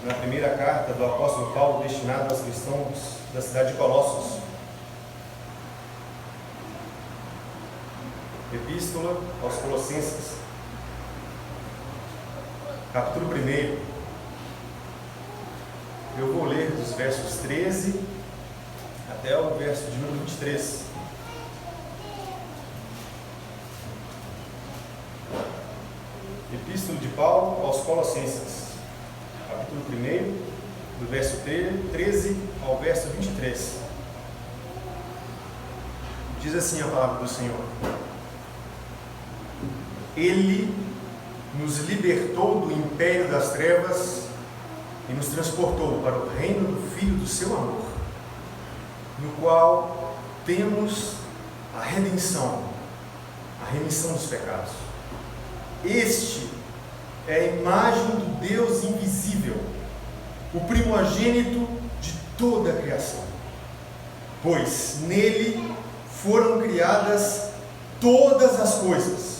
na primeira carta do apóstolo Paulo, destinada aos cristãos da cidade de Colossos. Epístola aos Colossenses, capítulo 1. Eu vou ler dos versos 13 até o verso de número 23. Epístola de Paulo aos Colossenses, capítulo 1, do verso 13 ao verso 23. Diz assim a palavra do Senhor: Ele nos libertou do império das trevas e nos transportou para o reino do Filho do seu amor, no qual temos a remissão dos pecados. Este é a imagem do Deus invisível, o primogênito de toda a criação, pois nele foram criadas todas as coisas,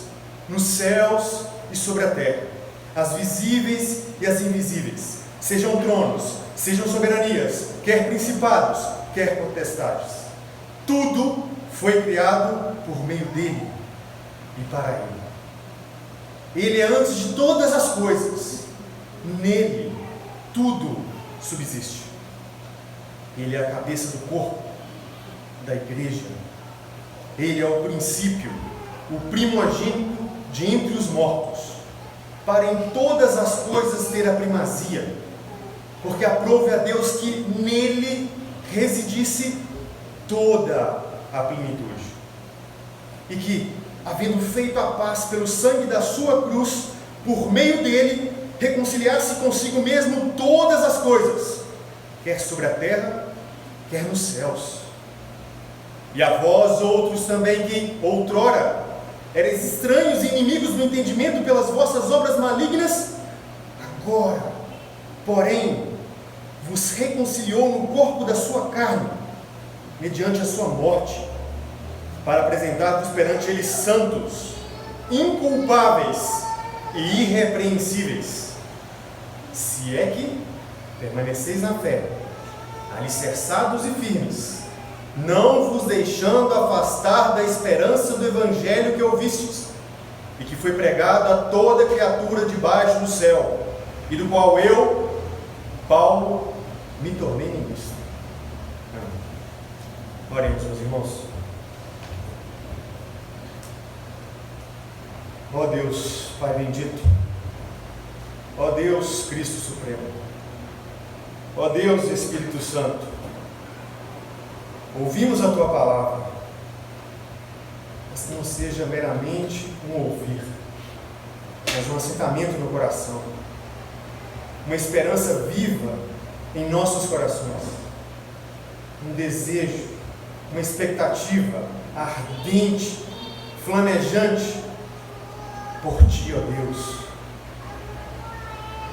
nos céus e sobre a terra, as visíveis e as invisíveis, sejam tronos, sejam soberanias, quer principados, quer potestades. Tudo foi criado por meio dele e para ele. Ele é antes de todas as coisas, nele tudo subsiste. Ele é a cabeça do corpo, da igreja. Ele é o princípio, o primogênito de entre os mortos, para em todas as coisas ter a primazia, porque aprove a Deus que nele residisse toda a plenitude, e que, havendo feito a paz pelo sangue da sua cruz, por meio dele, reconciliasse consigo mesmo todas as coisas, quer sobre a terra, quer nos céus. E a vós outros também, que outrora erais estranhos e inimigos do entendimento pelas vossas obras malignas, agora, porém, vos reconciliou no corpo da sua carne, mediante a sua morte, para apresentar-vos perante ele santos, inculpáveis e irrepreensíveis, se é que permaneceis na fé, alicerçados e firmes, não vos deixando afastar da esperança do evangelho que ouvistes, e que foi pregado a toda criatura debaixo do céu, e do qual eu, Paulo, me tornei ministro. Oremos, meus irmãos. Ó Deus, Pai bendito, ó Deus Cristo Supremo, ó Deus Espírito Santo, ouvimos a Tua palavra, mas que não seja meramente um ouvir, mas um assentamento no coração, uma esperança viva em nossos corações, um desejo, uma expectativa ardente, flamejante por Ti, ó Deus.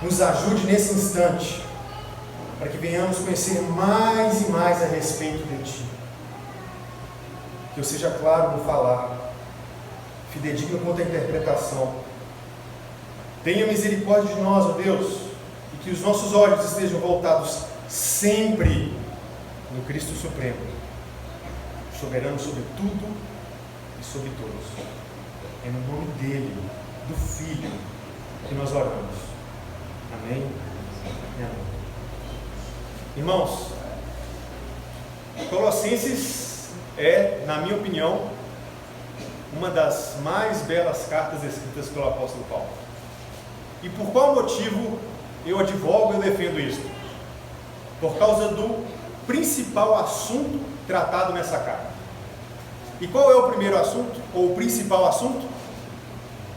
Nos ajude nesse instante, para que venhamos conhecer mais e mais a respeito de Ti. Que eu seja claro no falar, fidedigno quanto à interpretação. Tenha misericórdia de nós, ó Deus, e que os nossos olhos estejam voltados sempre no Cristo Supremo, soberano sobre tudo e sobre todos. É no nome dele, do Filho, que nós oramos. Amém e amém. Irmãos, Colossenses é, na minha opinião, uma das mais belas cartas escritas pelo apóstolo Paulo. E por qual motivo eu advogo e defendo isso? Por causa do principal assunto tratado nessa carta. E qual é o primeiro assunto, ou o principal assunto?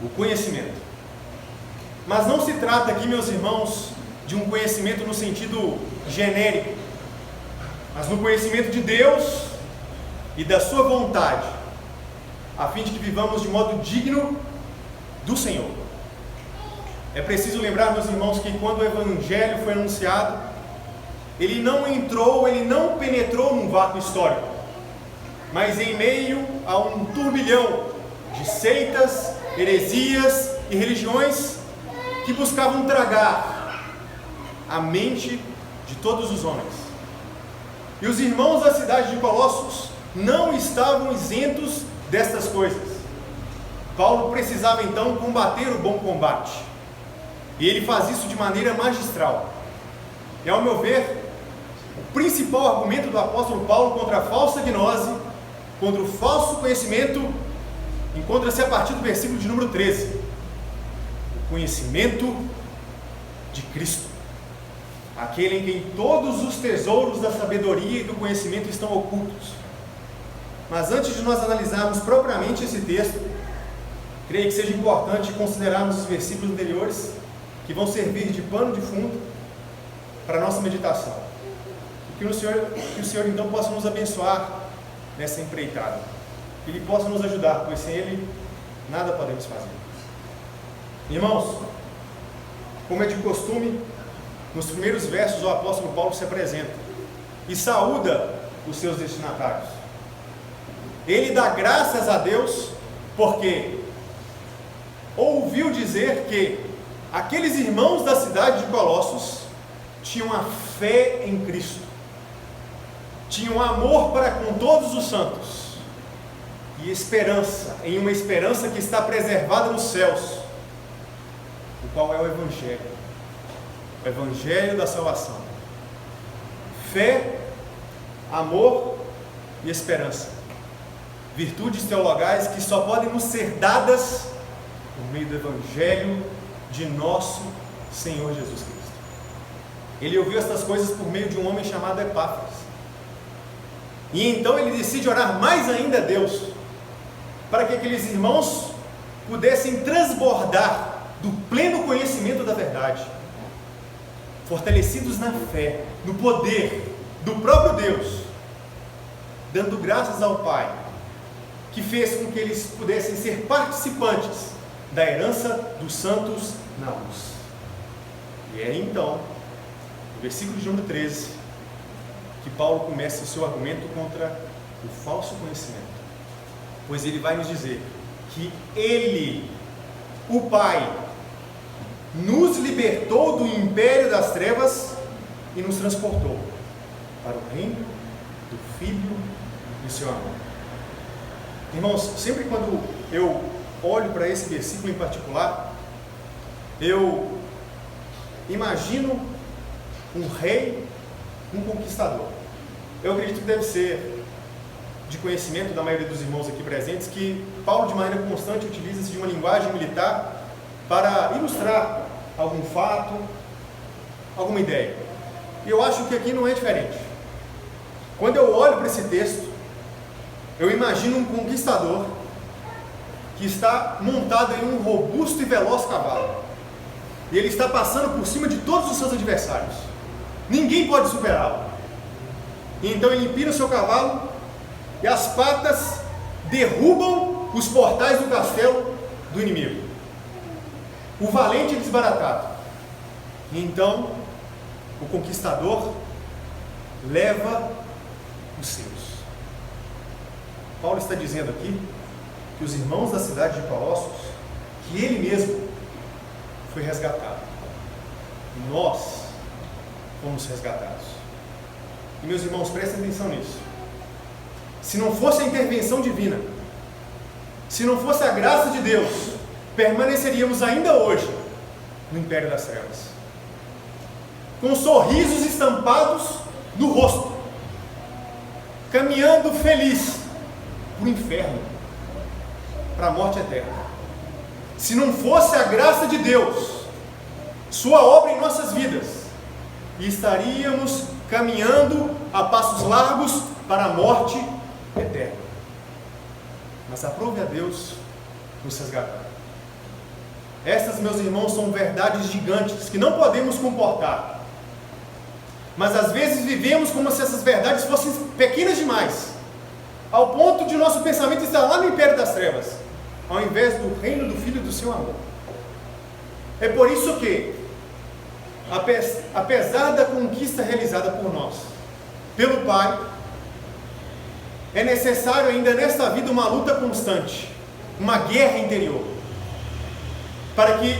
O conhecimento. Mas não se trata aqui, meus irmãos, de um conhecimento no sentido genérico, mas no conhecimento de Deus e da sua vontade, a fim de que vivamos de modo digno do Senhor. É preciso lembrar, meus irmãos, que quando o Evangelho foi anunciado, ele não penetrou num vácuo histórico, mas em meio a um turbilhão de seitas, heresias e religiões que buscavam tragar a mente de todos os homens. E os irmãos da cidade de Colossos não estavam isentos destas coisas. Paulo precisava então combater o bom combate. E ele faz isso de maneira magistral. E ao meu ver, o principal argumento do apóstolo Paulo contra a falsa gnose, contra o falso conhecimento, encontra-se a partir do versículo de número 13. O conhecimento de Cristo, aquele em quem todos os tesouros da sabedoria e do conhecimento estão ocultos. Mas antes de nós analisarmos propriamente esse texto, creio que seja importante considerarmos os versículos anteriores, que vão servir de pano de fundo para a nossa meditação. Que o Senhor então possa nos abençoar nessa empreitada. Que Ele possa nos ajudar, pois sem Ele nada podemos fazer. Irmãos, como é de costume, nos primeiros versos o apóstolo Paulo se apresenta e saúda os seus destinatários. Ele dá graças a Deus porque ouviu dizer que aqueles irmãos da cidade de Colossos tinham a fé em Cristo, tinham amor para com todos os santos e esperança, em uma esperança que está preservada nos céus, o qual é o Evangelho da salvação. Fé, amor e esperança, virtudes teologais que só podem nos ser dadas por meio do Evangelho de nosso Senhor Jesus Cristo. Ele ouviu estas coisas por meio de um homem chamado Epáfras. E então ele decide orar mais ainda a Deus, para que aqueles irmãos pudessem transbordar do pleno conhecimento da verdade, fortalecidos na fé, no poder do próprio Deus, dando graças ao Pai, que fez com que eles pudessem ser participantes da herança dos santos na luz. E é então, no versículo de número 13, que Paulo começa o seu argumento contra o falso conhecimento, pois ele vai nos dizer que Ele, o Pai, nos libertou do império das trevas e nos transportou para o reino do Filho do seu amor. Irmãos, sempre quando eu olho para esse versículo em particular, eu imagino um rei, um conquistador. Eu acredito que deve ser de conhecimento da maioria dos irmãos aqui presentes que Paulo, de maneira constante, utiliza-se de uma linguagem militar para ilustrar algum fato, alguma ideia. E eu acho que aqui não é diferente. Quando eu olho para esse texto, eu imagino um conquistador que está montado em um robusto e veloz cavalo. E ele está passando por cima de todos os seus adversários. Ninguém pode superá-lo. E então ele empina o seu cavalo e as patas derrubam os portais do castelo do inimigo. O valente é desbaratado. E então o conquistador leva os seus. Paulo está dizendo aqui que os irmãos da cidade de Colossos, que ele mesmo foi resgatado. Nós fomos resgatados. E meus irmãos, prestem atenção nisso. Se não fosse a intervenção divina, se não fosse a graça de Deus, permaneceríamos ainda hoje no império das trevas, com sorrisos estampados no rosto, caminhando feliz para o inferno, para a morte eterna. Se não fosse a graça de Deus, sua obra em nossas vidas, estaríamos caminhando a passos largos para a morte eterna. Mas aprove a Deus nos resgatar. Estas, meus irmãos, são verdades gigantes que não podemos comportar. Mas às vezes vivemos como se essas verdades fossem pequenas demais, ao ponto de nosso pensamento estar lá no império das trevas, ao invés do reino do Filho do seu amor. É por isso que, apesar da conquista realizada por nós, pelo Pai, é necessário ainda nesta vida uma luta constante, uma guerra interior, para que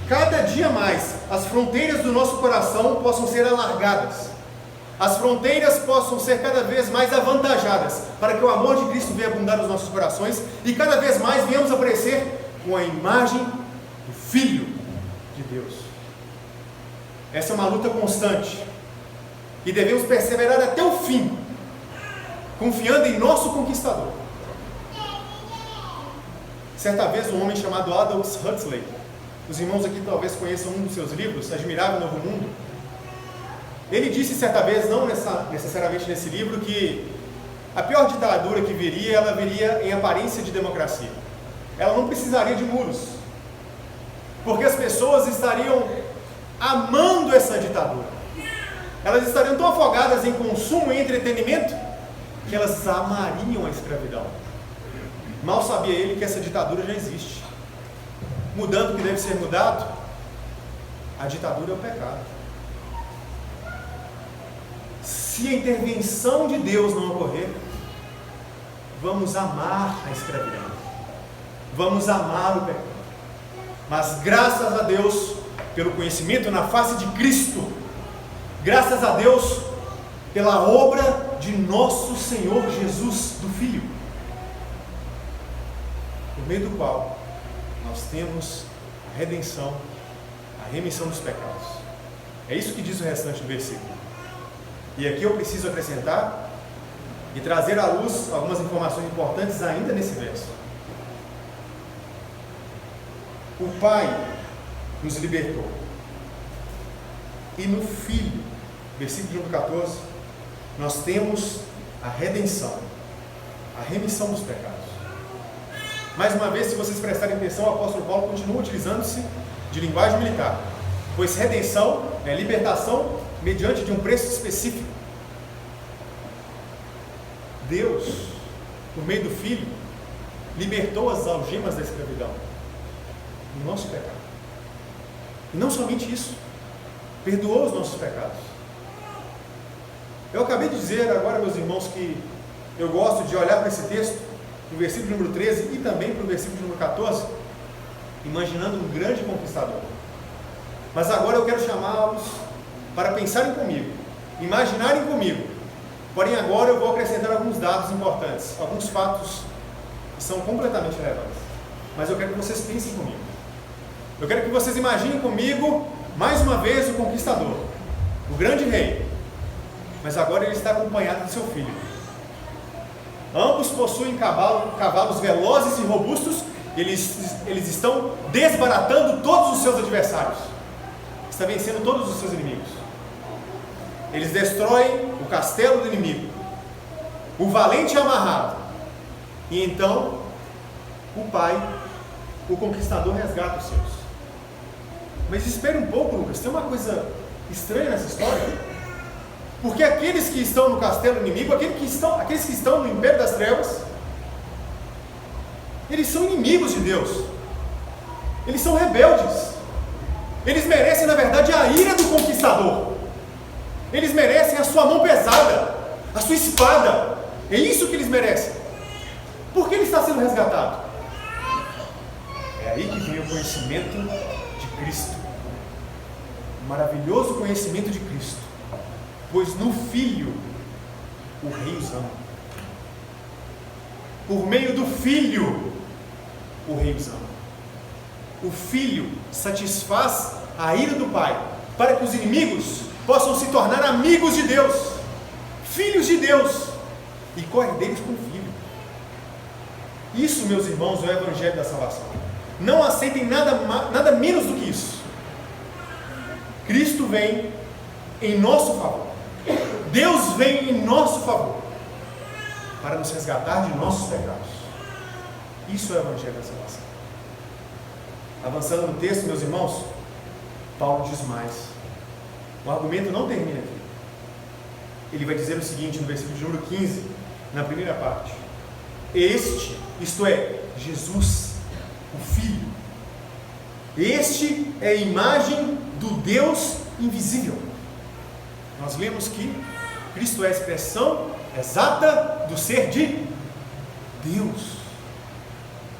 cada dia mais as fronteiras do nosso coração possam ser alargadas, as fronteiras possam ser cada vez mais avantajadas, para que o amor de Cristo venha abundar nos nossos corações e cada vez mais venhamos aparecer com a imagem do Filho de Deus. Essa é uma luta constante e devemos perseverar até o fim, confiando em nosso conquistador. Certa vez um homem chamado Aldous Huxley, os irmãos aqui talvez conheçam um dos seus livros, Admirável Novo Mundo, ele disse certa vez, não necessariamente nesse livro, que a pior ditadura que viria, ela viria em aparência de democracia. Ela não precisaria de muros, porque as pessoas estariam amando essa ditadura. Elas estariam tão afogadas em consumo e entretenimento que elas amariam a escravidão. Mal sabia ele que essa ditadura já existe. Mudando o que deve ser mudado, a ditadura é o pecado. Se a intervenção de Deus não ocorrer, vamos amar a escravidão, vamos amar o pecado. Mas graças a Deus, pelo conhecimento na face de Cristo, graças a Deus, pela obra de nosso Senhor Jesus, do Filho, por meio do qual nós temos a redenção, a remissão dos pecados. É isso que diz o restante do versículo. E aqui eu preciso acrescentar e trazer à luz algumas informações importantes ainda nesse verso. O Pai nos libertou. E no Filho, versículo número 14, nós temos a redenção, a remissão dos pecados. Mais uma vez, se vocês prestarem atenção, o apóstolo Paulo continua utilizando-se de linguagem militar, pois redenção é libertação mediante de um preço específico. Deus, por meio do Filho, libertou as algemas da escravidão, do nosso pecado. E não somente isso, perdoou os nossos pecados. Eu acabei de dizer agora, meus irmãos, que eu gosto de olhar para esse texto, do versículo número 13 e também para o versículo número 14, imaginando um grande conquistador. Mas agora eu quero chamá-los para pensarem comigo, imaginarem comigo. Porém agora eu vou acrescentar alguns dados importantes, alguns fatos que são completamente relevantes. Mas eu quero que vocês pensem comigo. Eu quero que vocês imaginem comigo, mais uma vez, o conquistador, o grande rei. Mas agora ele está acompanhado de seu filho. Ambos possuem cavalos velozes e robustos. Eles estão desbaratando todos os seus adversários. Está vencendo todos os seus inimigos. Eles destroem o castelo do inimigo. O valente é amarrado. E então, o pai, o conquistador, resgata os seus. Mas espere um pouco, Lucas. Tem uma coisa estranha nessa história. Porque aqueles que estão no castelo inimigo, aqueles que estão no império das trevas, eles são inimigos de Deus. Eles são rebeldes. Eles merecem, na verdade, a ira do conquistador. Eles merecem a sua mão pesada, a sua espada. É isso que eles merecem. Por que ele está sendo resgatado? É aí que vem o conhecimento de Cristo. O maravilhoso conhecimento de Cristo. Pois no Filho, o Rei os ama. Por meio do Filho, o Rei os ama. O Filho satisfaz a ira do Pai, para que os inimigos possam se tornar amigos de Deus, filhos de Deus, e co-herdeiros com o Filho. Isso, meus irmãos, é o Evangelho da Salvação. Não aceitem nada menos do que isso. Cristo vem em nosso favor. Deus vem em nosso favor para nos resgatar de nossos pecados. Isso é o Evangelho da Salvação. Avançando no texto, meus irmãos, Paulo diz mais. O argumento não termina aqui. Ele vai dizer o seguinte no versículo de número 15, na primeira parte: Este, isto é, Jesus, o Filho, este é a imagem do Deus invisível. Nós lemos que Cristo é a expressão exata do ser de Deus.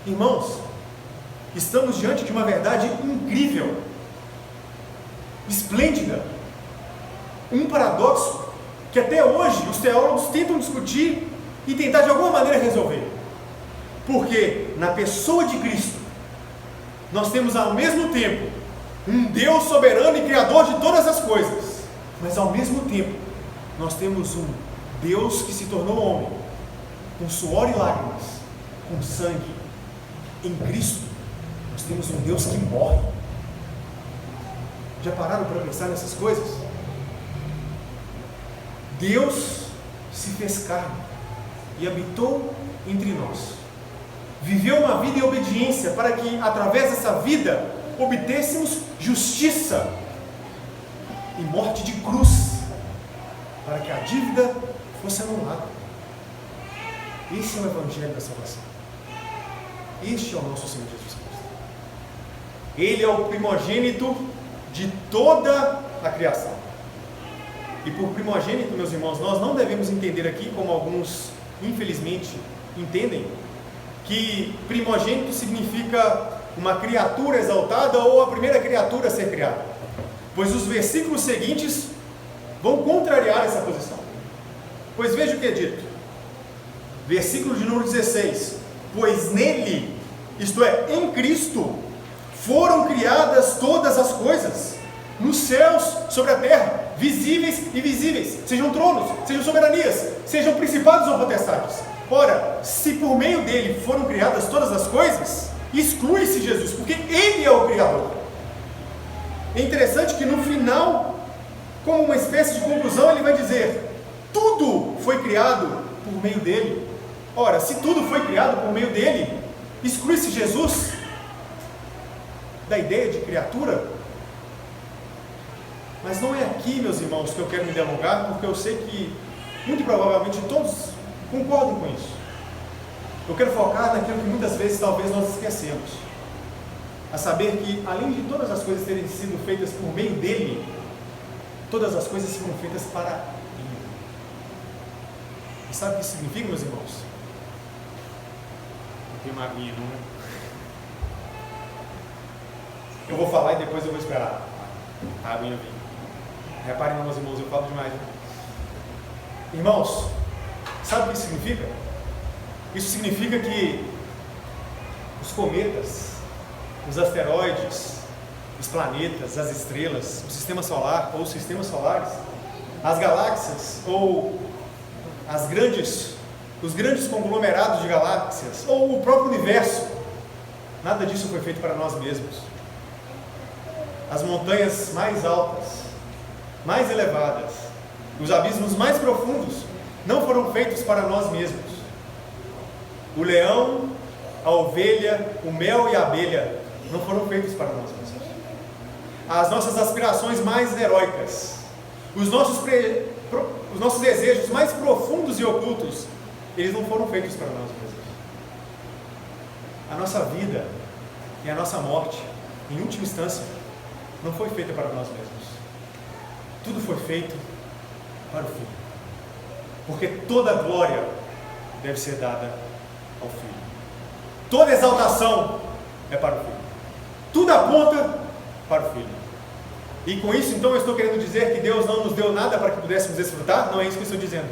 Irmãos, estamos diante de uma verdade incrível. esplêndida, um paradoxo que até hoje os teólogos tentam discutir e tentar de alguma maneira resolver. Porque na pessoa de Cristo, nós temos ao mesmo tempo um Deus soberano e criador de todas as coisas, mas ao mesmo tempo nós temos um Deus que se tornou homem, com suor e lágrimas, com sangue. Em Cristo nós temos um Deus que morre. Já pararam para pensar nessas coisas? Deus se fez carne e habitou entre nós. Viveu uma vida em obediência para que, através dessa vida, obtêssemos justiça e morte de cruz, para que a dívida fosse anulada. Esse é o Evangelho da salvação. Este é o nosso Senhor Jesus Cristo. Ele é o primogênito de toda a criação. E por primogênito, meus irmãos, nós não devemos entender aqui, como alguns infelizmente entendem, que primogênito significa uma criatura exaltada ou a primeira criatura a ser criada, pois os versículos seguintes vão contrariar essa posição. Pois veja o que é dito, versículo de número 16: pois nele, isto é, em Cristo, foram criadas todas as coisas, nos céus, sobre a terra, visíveis e invisíveis, sejam tronos, sejam soberanias, sejam principados ou potestades. Ora, se por meio dele foram criadas todas as coisas, exclui-se Jesus, porque ele é o Criador. É interessante que no final, como uma espécie de conclusão, ele vai dizer: tudo foi criado por meio dele. Ora, se tudo foi criado por meio dele, exclui-se Jesus da ideia de criatura? Mas não é aqui, meus irmãos, que eu quero me delongar, porque eu sei que muito provavelmente todos concordam com isso. Eu quero focar naquilo que muitas vezes talvez nós esquecemos, a saber que, além de todas as coisas terem sido feitas por meio dele, todas as coisas foram feitas para ele. E sabe o que isso significa, meus irmãos? Não tem uma aguinha, não, né? Eu vou falar e depois eu vou esperar a aguinha vir. Reparem, meus irmãos, eu falo demais, né? Irmãos, sabe o que isso significa? Isso significa que os cometas, os asteroides, os planetas, as estrelas, o sistema solar ou os sistemas solares, as galáxias ou os grandes conglomerados de galáxias ou o próprio universo, nada disso foi feito para nós mesmos. As montanhas mais altas, mais elevadas, os abismos mais profundos não foram feitos para nós mesmos. O leão, a ovelha, o mel e a abelha não foram feitos para nós mesmos. As nossas aspirações mais heróicas, os nossos desejos mais profundos e ocultos, eles não foram feitos para nós mesmos. A nossa vida e a nossa morte, em última instância, não foi feita para nós mesmos. Tudo foi feito para o Filho, porque toda glória deve ser dada ao Filho, toda exaltação é para o Filho, tudo aponta para o Filho. E com isso, então, eu estou querendo dizer que Deus não nos deu nada para que pudéssemos desfrutar? Não é isso que eu estou dizendo.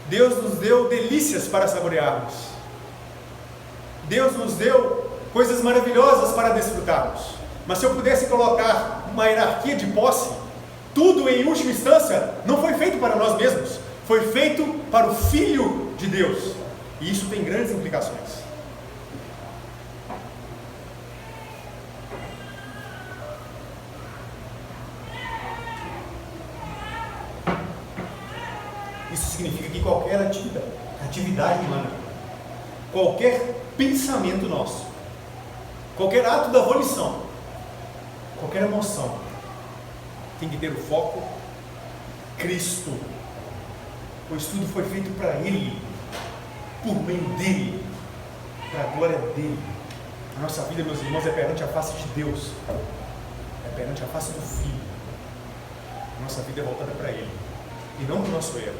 Deus nos deu delícias para saborearmos. Deus nos deu coisas maravilhosas para desfrutarmos. Mas se eu pudesse colocar uma hierarquia de posse, tudo em última instância não foi feito para nós mesmos, foi feito para o Filho de Deus. E isso tem grandes implicações. Isso significa que qualquer atividade humana, qualquer pensamento nosso, qualquer ato da volição, qualquer emoção, tem que ter o foco Cristo, pois tudo foi feito para Ele, por meio dEle, para a glória dEle. A nossa vida, meus irmãos, é perante a face de Deus, é perante a face do Filho. A nossa vida é voltada para Ele, e não para o nosso erro,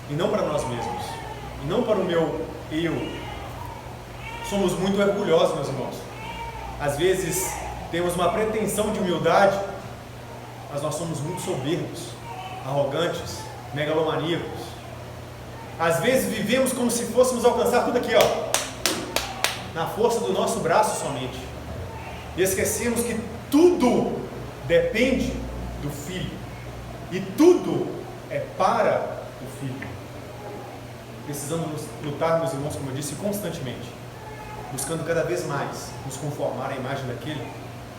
e não para nós mesmos, e não para o meu eu. Somos muito orgulhosos, meus irmãos. Às vezes temos uma pretensão de humildade mas nós somos muito soberbos, arrogantes, megalomaníacos. Às vezes vivemos como se fôssemos alcançar tudo aqui, na força do nosso braço somente. E esquecemos que tudo depende do Filho. E tudo é para o Filho. Precisamos lutar, meus irmãos, como eu disse, constantemente, buscando cada vez mais nos conformar à imagem daquele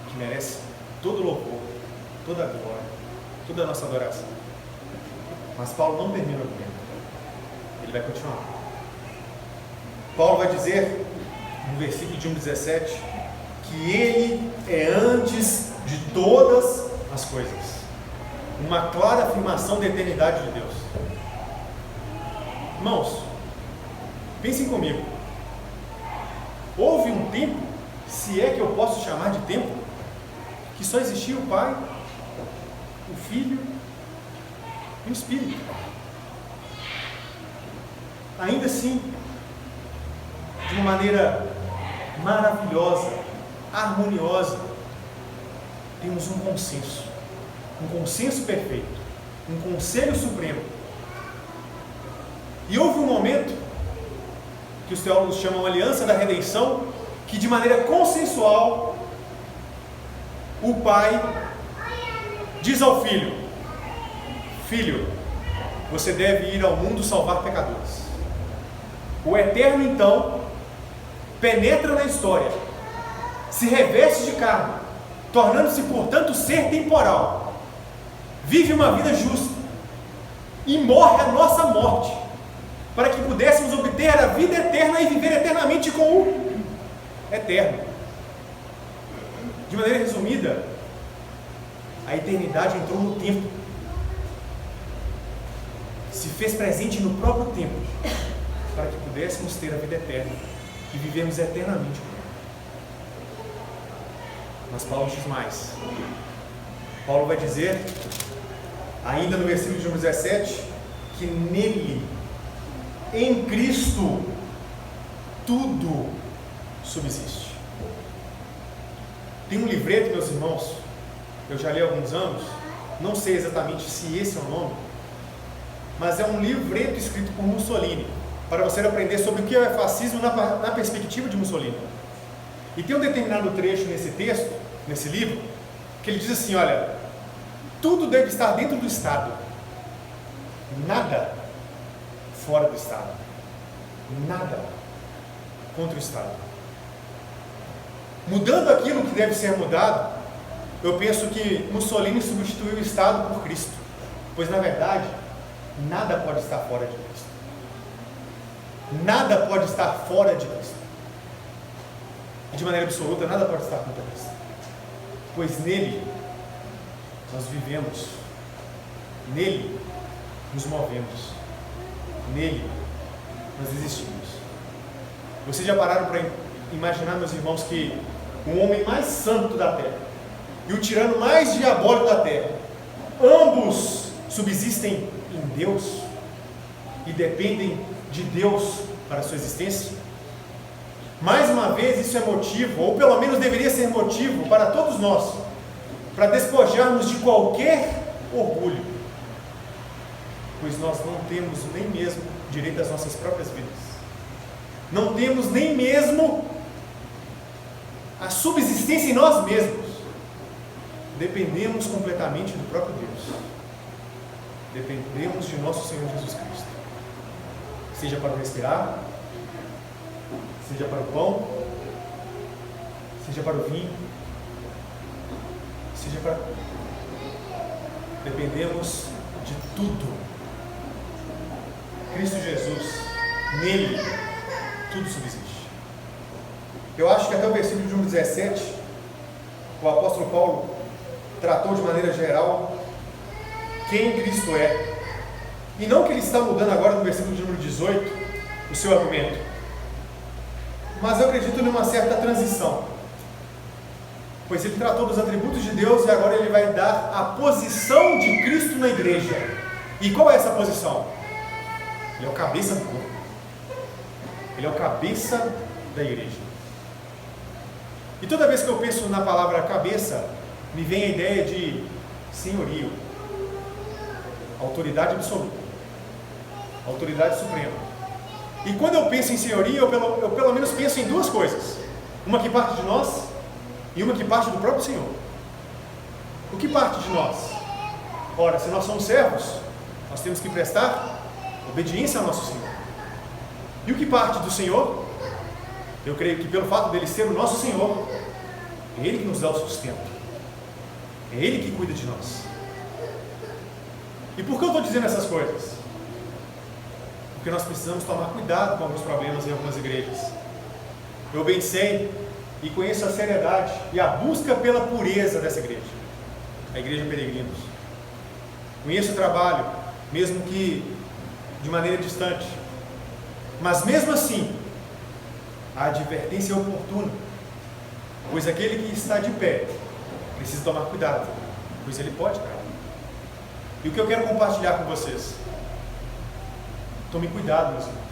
que merece todo louvor, toda a glória, toda a nossa adoração. Mas Paulo não termina o argumento. Ele vai continuar. Paulo vai dizer, no versículo de 1:17, que ele é antes de todas as coisas. Uma clara afirmação da eternidade de Deus. Irmãos, pensem comigo. Houve um tempo, se é que eu posso chamar de tempo, que só existia o Pai, o Filho e o Espírito. Ainda assim, de uma maneira maravilhosa, harmoniosa, temos um consenso perfeito, um conselho supremo. E houve um momento que os teólogos chamam aliança da redenção, que de maneira consensual o Pai diz ao Filho: Filho, você deve ir ao mundo salvar pecadores. O Eterno então penetra na história, se reveste de carne, tornando-se portanto ser temporal, vive uma vida justa e morre a nossa morte, para que pudéssemos obter a vida eterna e viver eternamente com o Eterno. De maneira resumida, a eternidade entrou no tempo, se fez presente no próprio tempo, para que pudéssemos ter a vida eterna e vivermos eternamente com Ele. Mas Paulo diz mais. Paulo vai dizer, ainda no versículo de 17, que nele, em Cristo, tudo subsiste. Tem um livreto, meus irmãos, eu já li há alguns anos, não sei exatamente se esse é o nome, mas é um livreto escrito por Mussolini, para você aprender sobre o que é fascismo na perspectiva de Mussolini. E tem um determinado trecho nesse texto, nesse livro, que ele diz assim: olha, tudo deve estar dentro do Estado, nada fora do Estado, nada contra o Estado. Mudando aquilo que deve ser mudado, eu penso que Mussolini substituiu o Estado por Cristo, pois na verdade nada pode estar fora de Cristo. Nada pode estar fora de Cristo. E de maneira absoluta, nada pode estar contra Cristo. Pois nele nós vivemos, nele nos movemos, nele nós existimos. Vocês já pararam para imaginar, meus irmãos, que o homem mais santo da terra e o tirano mais diabólico da terra, ambos subsistem em Deus e dependem de Deus para a sua existência? Mais uma vez, isso é motivo, ou pelo menos deveria ser motivo para todos nós, para despojarmos de qualquer orgulho, pois nós não temos nem mesmo direito às nossas próprias vidas, não temos nem mesmo a subsistência em nós mesmos, dependemos completamente do próprio Deus, dependemos de nosso Senhor Jesus Cristo, seja para o respirar, seja para o pão, seja para o vinho, seja para... dependemos de tudo. Cristo Jesus, nele, tudo subsiste. Eu acho que até o versículo de 1:17, o apóstolo Paulo tratou de maneira geral quem Cristo é. E não que ele está mudando agora no versículo de número 18 o seu argumento, mas eu acredito numa certa transição, pois ele tratou dos atributos de Deus e agora ele vai dar a posição de Cristo na igreja. E qual é essa posição? Ele é o cabeça do corpo, ele é o cabeça da igreja. E toda vez que eu penso na palavra cabeça, me vem a ideia de senhorio, autoridade absoluta, autoridade suprema. E quando eu penso em senhorio, eu pelo menos penso em duas coisas: uma que parte de nós e uma que parte do próprio Senhor. O que parte de nós? Ora, se nós somos servos, nós temos que prestar obediência ao nosso Senhor. E o que parte do Senhor? Eu creio que pelo fato dele ser o nosso Senhor, é Ele que nos dá o sustento, é Ele que cuida de nós. E por que eu estou dizendo essas coisas? Porque nós precisamos tomar cuidado com alguns problemas em algumas igrejas. Eu bem sei e conheço a seriedade e a busca pela pureza dessa igreja, a Igreja Peregrinos. Conheço o trabalho, mesmo que de maneira distante, mas mesmo assim, a advertência é oportuna, pois aquele que está de pé precisa tomar cuidado, pois ele pode cair. E o que eu quero compartilhar com vocês? Tome cuidado, meus irmãos.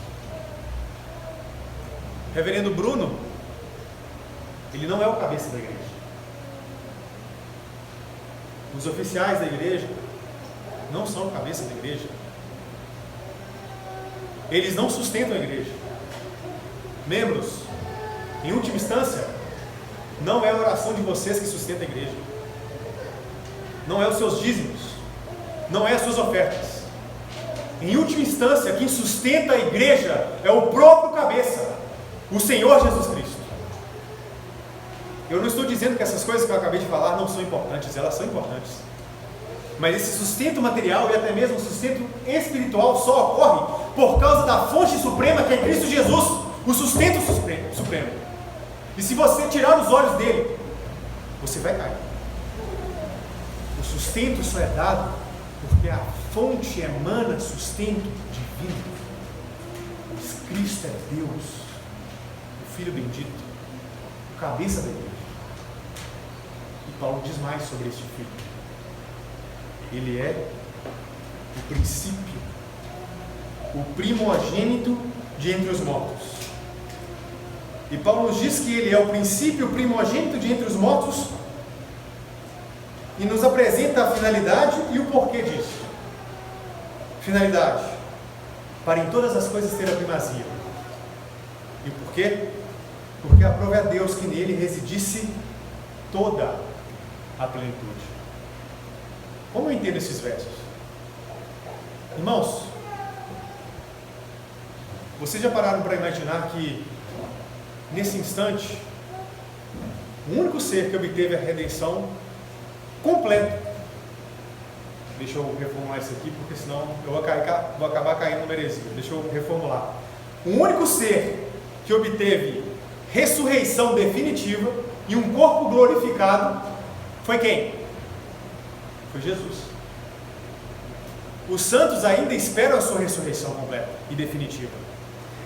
Reverendo Bruno, ele não é o cabeça da igreja. Os oficiais da igreja não são o cabeça da igreja. Eles não sustentam a igreja. Membros, em última instância, não é a oração de vocês que sustenta a igreja. Não é os seus dízimos. Não é as suas ofertas. Em última instância, quem sustenta a igreja é o próprio cabeça, o Senhor Jesus Cristo. Eu não estou dizendo que essas coisas que eu acabei de falar não são importantes, elas são importantes. Mas esse sustento material e até mesmo o sustento espiritual só ocorre por causa da fonte suprema que é Cristo Jesus, o sustento supremo. E se você tirar os olhos dele, você vai cair. O sustento só é dado porque a fonte emana sustento divino. Pois Cristo é Deus, o Filho bendito, o cabeça da igreja. E Paulo diz mais sobre este Filho. Ele é o princípio, o primogênito de entre os mortos. E Paulo nos diz que ele é o princípio, o primogênito de entre os mortos, e nos apresenta a finalidade e o porquê disso. Finalidade: para em todas as coisas ter a primazia. E por quê? Porque aprove a Deus que nele residisse toda a plenitude. Como eu entendo esses versos? Irmãos, vocês já pararam para imaginar que nesse instante o único ser que obteve a redenção completa? Deixa eu reformular isso aqui, porque senão eu vou acabar caindo numa heresia. Deixa eu reformular. O único ser que obteve ressurreição definitiva e um corpo glorificado foi quem? Foi Jesus. Os santos ainda esperam a sua ressurreição completa e definitiva.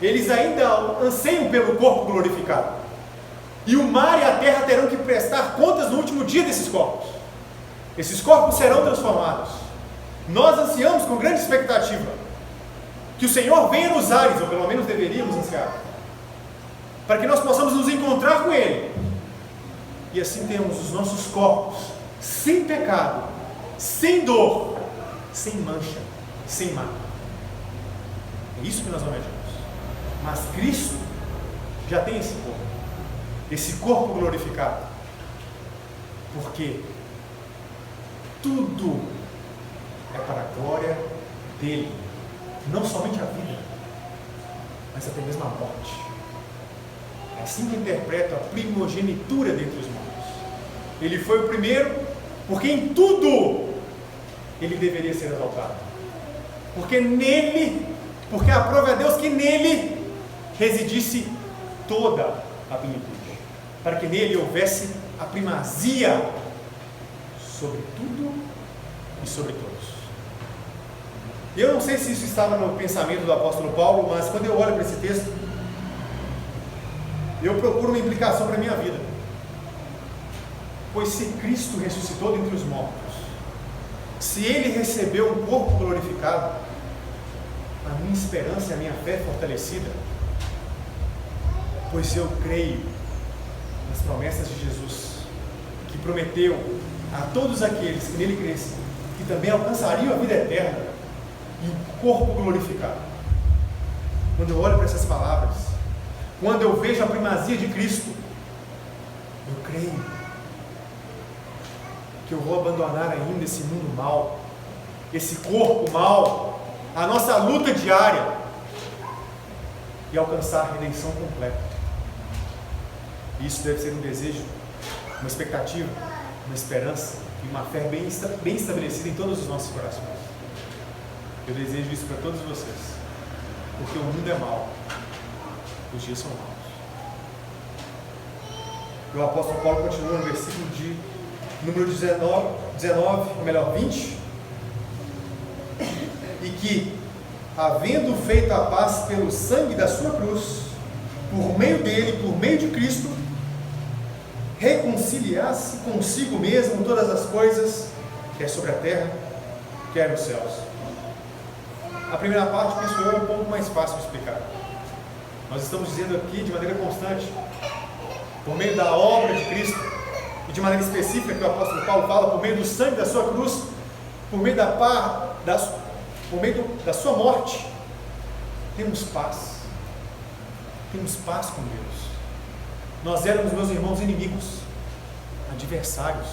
Eles ainda anseiam pelo corpo glorificado. E o mar e a terra terão que prestar contas no último dia desses corpos. Esses corpos serão transformados. Nós ansiamos com grande expectativa que o Senhor venha nos ares, ou pelo menos deveríamos ansiar, para que nós possamos nos encontrar com Ele. E assim temos os nossos corpos sem pecado, sem dor, sem mancha, sem mácula. É isso que nós almejamos. Mas Cristo já tem esse corpo glorificado, porque tudo é para a glória dele, não somente a vida, mas até mesmo a morte. É assim que interpreta a primogenitura dentre os mortos. Ele foi o primeiro, porque em tudo ele deveria ser exaltado, porque aprove a Deus que nele residisse toda a plenitude, para que nele houvesse a primazia sobre tudo e sobre todos. Eu não sei se isso estava no pensamento do apóstolo Paulo, mas quando eu olho para esse texto, eu procuro uma implicação para a minha vida. Pois se Cristo ressuscitou dentre os mortos, se Ele recebeu um corpo glorificado, a minha esperança e a minha fé é fortalecida, pois eu creio nas promessas de Jesus, que prometeu a todos aqueles que nele crescem, que também alcançariam a vida eterna e o corpo glorificado. Quando eu olho para essas palavras, quando eu vejo a primazia de Cristo, eu creio que eu vou abandonar ainda esse mundo mau, esse corpo mau, a nossa luta diária, e alcançar a redenção completa. Isso deve ser um desejo, uma expectativa, uma esperança e uma fé bem estabelecida em todos os nossos corações. Eu desejo isso para todos vocês, porque o mundo é mau, os dias são maus. O apóstolo Paulo continua no versículo de número 20, e que, havendo feito a paz pelo sangue da sua cruz, por meio dele, por meio de Cristo, reconciliasse consigo mesmo todas as coisas, quer sobre a terra, quer nos céus. A primeira parte, penso eu, é um pouco mais fácil de explicar. Nós estamos dizendo aqui de maneira constante, por meio da obra de Cristo, e de maneira específica que o apóstolo Paulo fala, por meio do sangue da sua cruz, por meio por meio da sua morte, temos paz. Temos paz com Deus. Nós éramos, meus irmãos, inimigos, adversários,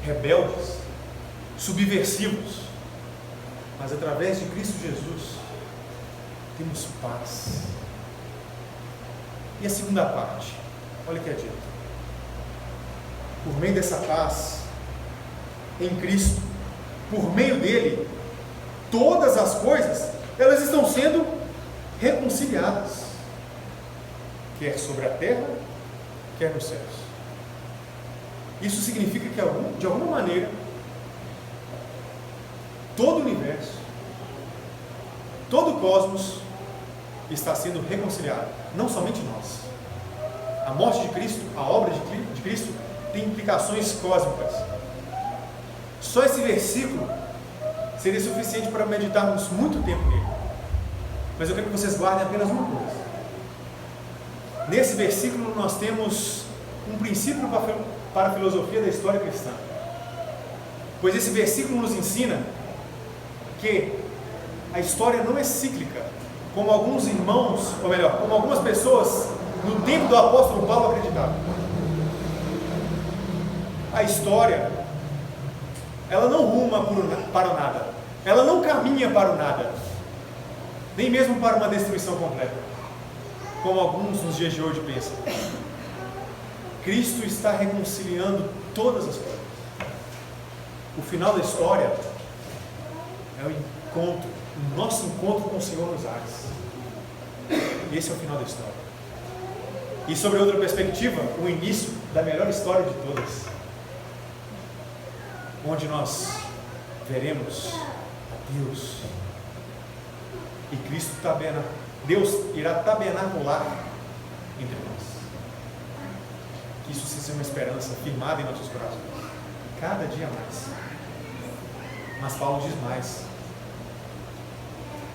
rebeldes, subversivos, mas através de Cristo Jesus, temos paz. E a segunda parte, olha o que é dito. Por meio dessa paz, em Cristo, por meio dele, todas as coisas, elas estão sendo reconciliadas, quer sobre a terra, quer nos céus. Isso significa que, de alguma maneira, todo o universo, todo o cosmos está sendo reconciliado, não somente nós. A morte de Cristo, a obra de Cristo, tem implicações cósmicas. Só esse versículo seria suficiente para meditarmos muito tempo nele. Mas eu quero que vocês guardem apenas uma coisa. Nesse versículo nós temos um princípio para a filosofia da história cristã. Pois esse versículo nos ensina que a história não é cíclica, como alguns irmãos, ou melhor, como algumas pessoas no tempo do apóstolo Paulo acreditavam. A história, ela não ruma para o nada, ela não caminha para o nada, nem mesmo para uma destruição completa, como alguns nos dias de hoje pensam. Cristo está reconciliando todas as coisas. O final da história é o encontro, o nosso encontro com o Senhor nos ares. Esse é o final da história. E sobre outra perspectiva, o início da melhor história de todas, onde nós veremos a Deus e Cristo Deus irá tabernacular entre nós. Que isso seja uma esperança firmada em nossos corações, cada dia mais. Mas Paulo diz mais,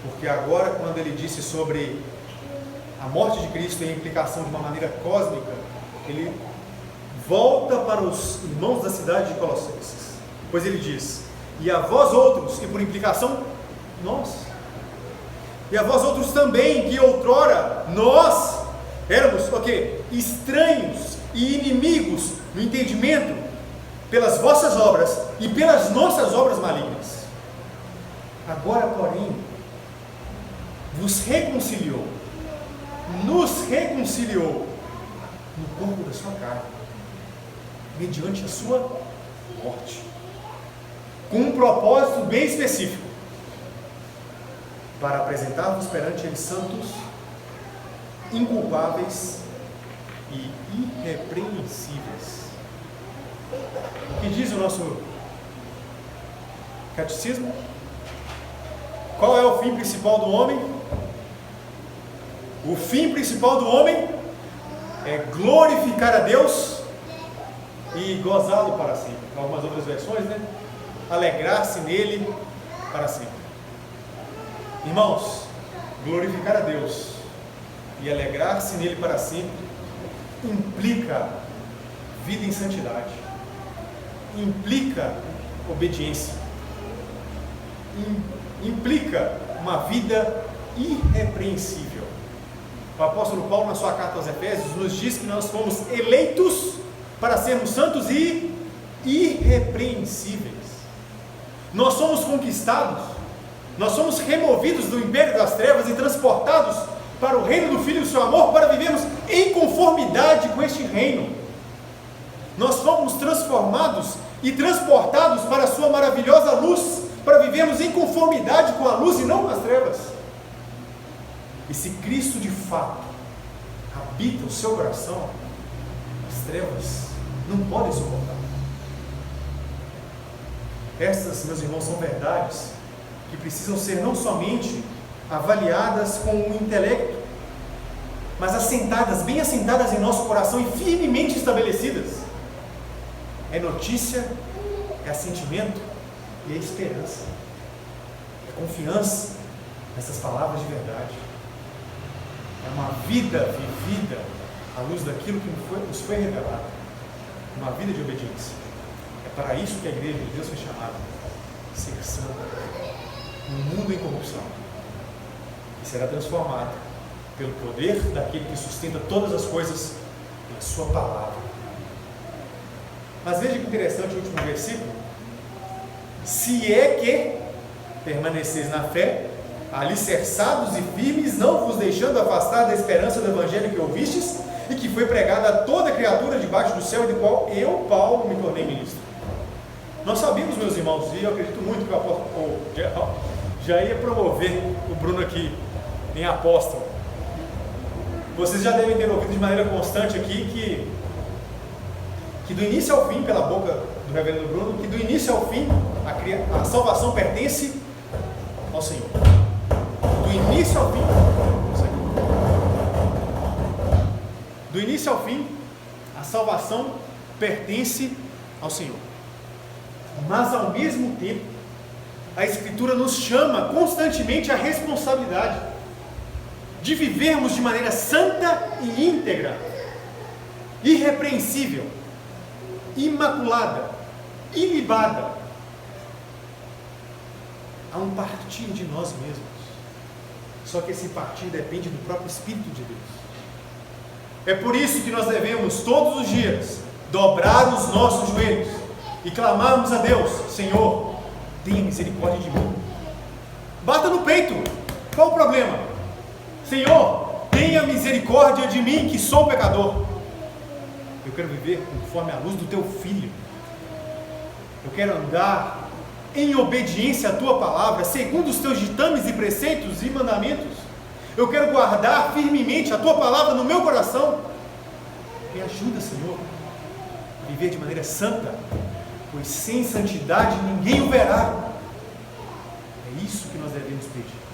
porque agora, quando ele disse sobre a morte de Cristo e a implicação de uma maneira cósmica, ele volta para os irmãos da cidade de Colossenses, pois ele diz: e a vós outros, e por implicação nós, e a vós outros também, que outrora nós éramos o quê? Estranhos e inimigos no entendimento, pelas vossas obras e pelas nossas obras malignas. Agora, porém, nos reconciliou no corpo da sua carne, mediante a sua morte, com um propósito bem específico, para apresentar-vos perante ele santos, inculpáveis e irrepreensíveis. O que diz o nosso catecismo? Qual é o fim principal do homem? O fim principal do homem é glorificar a Deus e gozá-lo para sempre. Algumas outras versões, né? Alegrar-se nele para sempre. Irmãos, glorificar a Deus e alegrar-se nele para sempre implica vida em santidade, implica obediência, implica uma vida irrepreensível. O apóstolo Paulo, na sua carta aos Efésios, nos diz que nós fomos eleitos para sermos santos e irrepreensíveis. Nós somos conquistados, nós somos removidos do império das trevas e transportados para o reino do Filho do seu amor, para vivermos em conformidade com este reino. Nós fomos transformados e transportados para a sua maravilhosa luz, para vivermos em conformidade com a luz e não com as trevas. E se Cristo de fato habita o seu coração, as trevas não podem suportar. Essas, meus irmãos, são verdades que precisam ser não somente avaliadas com o intelecto, mas assentadas, bem assentadas em nosso coração e firmemente estabelecidas. É notícia, é assentimento e é esperança. É confiança nessas palavras de verdade. É uma vida vivida à luz daquilo que nos foi revelado. Uma vida de obediência. É para isso que a igreja de Deus foi chamada. Ser santa. Um mundo em corrupção. E será transformado pelo poder daquele que sustenta todas as coisas na sua palavra. Mas veja que interessante o último versículo. Se é que permaneceis na fé, alicerçados e firmes, não vos deixando afastar da esperança do evangelho que ouvistes e que foi pregada a toda criatura debaixo do céu e do qual eu, Paulo, me tornei ministro. Nós sabemos, meus irmãos, e eu acredito muito que o apóstolo já ia promover o Bruno aqui em apóstolo. Vocês já devem ter ouvido de maneira constante aqui que do início ao fim, pela boca do reverendo Bruno, que do início ao fim a salvação pertence ao Senhor. Do início ao fim, do início ao fim, a salvação pertence ao Senhor. Mas ao mesmo tempo, a Escritura nos chama constantemente à responsabilidade de vivermos de maneira santa e íntegra, irrepreensível, imaculada, ilibada. Há um partir de nós mesmos. Só que esse partir depende do próprio Espírito de Deus. É por isso que nós devemos todos os dias dobrar os nossos joelhos e clamarmos a Deus: Senhor, tenha misericórdia de mim. Bata no peito. Qual o problema? Senhor, tenha misericórdia de mim, que sou pecador. Eu quero viver conforme a luz do teu Filho. Eu quero andar em obediência à tua palavra, segundo os teus ditames e preceitos e mandamentos. Eu quero guardar firmemente a tua palavra no meu coração. Me ajuda, Senhor, a viver de maneira santa, pois sem santidade ninguém o verá. É isso que nós devemos pedir.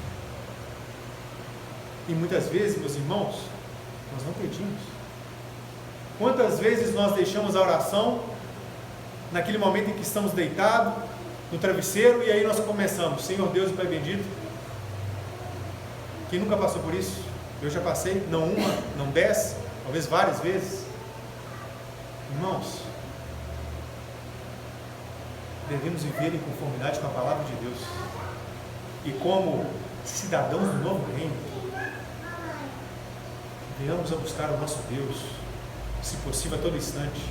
E muitas vezes, meus irmãos, nós não pedimos. Quantas vezes nós deixamos a oração naquele momento em que estamos deitados no travesseiro e aí nós começamos: Senhor Deus e Pai bendito. Quem nunca passou por isso? Eu já passei, não uma, não 10, talvez várias vezes. Irmãos, devemos viver em conformidade com a palavra de Deus. E como cidadãos do novo reino, venhamos a buscar o nosso Deus, se possível a todo instante,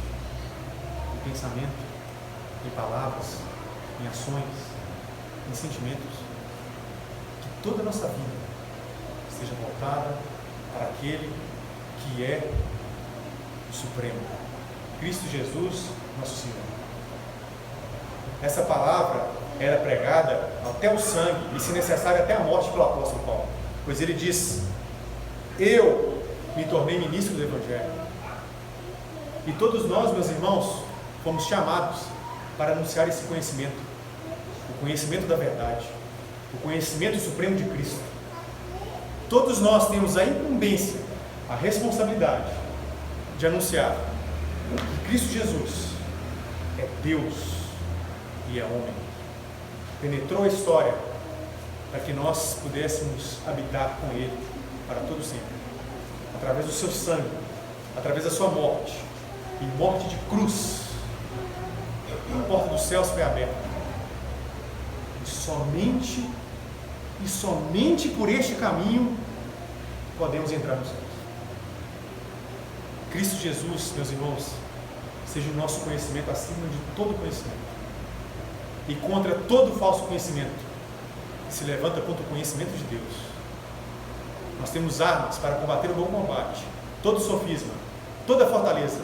em pensamento, em palavras, em ações, em sentimentos. Que toda a nossa vida seja voltada para aquele que é o Supremo, Cristo Jesus, nosso Senhor. Essa palavra era pregada até o sangue e, se necessário, até a morte pelo apóstolo Paulo, pois ele diz: eu me tornei ministro do Evangelho. E todos nós, meus irmãos, fomos chamados para anunciar esse conhecimento, o conhecimento da verdade, o conhecimento supremo de Cristo. Todos nós temos a incumbência, a responsabilidade de anunciar que Cristo Jesus é Deus e é homem. Penetrou a história para que nós pudéssemos habitar com Ele para todo sempre, através do seu sangue, através da sua morte, e morte de cruz. a porta dos céus foi aberta. E somente por este caminho podemos entrar nos céus. Cristo Jesus, meus irmãos, seja o nosso conhecimento acima de todo conhecimento. E contra todo falso conhecimento que se levanta contra o conhecimento de Deus. Nós temos armas para combater o bom combate. Todo sofisma, toda fortaleza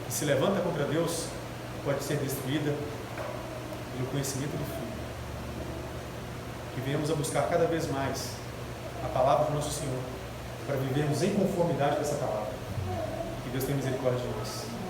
que se levanta contra Deus pode ser destruída pelo conhecimento do Filho. Que venhamos a buscar cada vez mais a palavra do nosso Senhor, para vivermos em conformidade com essa palavra. Que Deus tenha misericórdia de nós.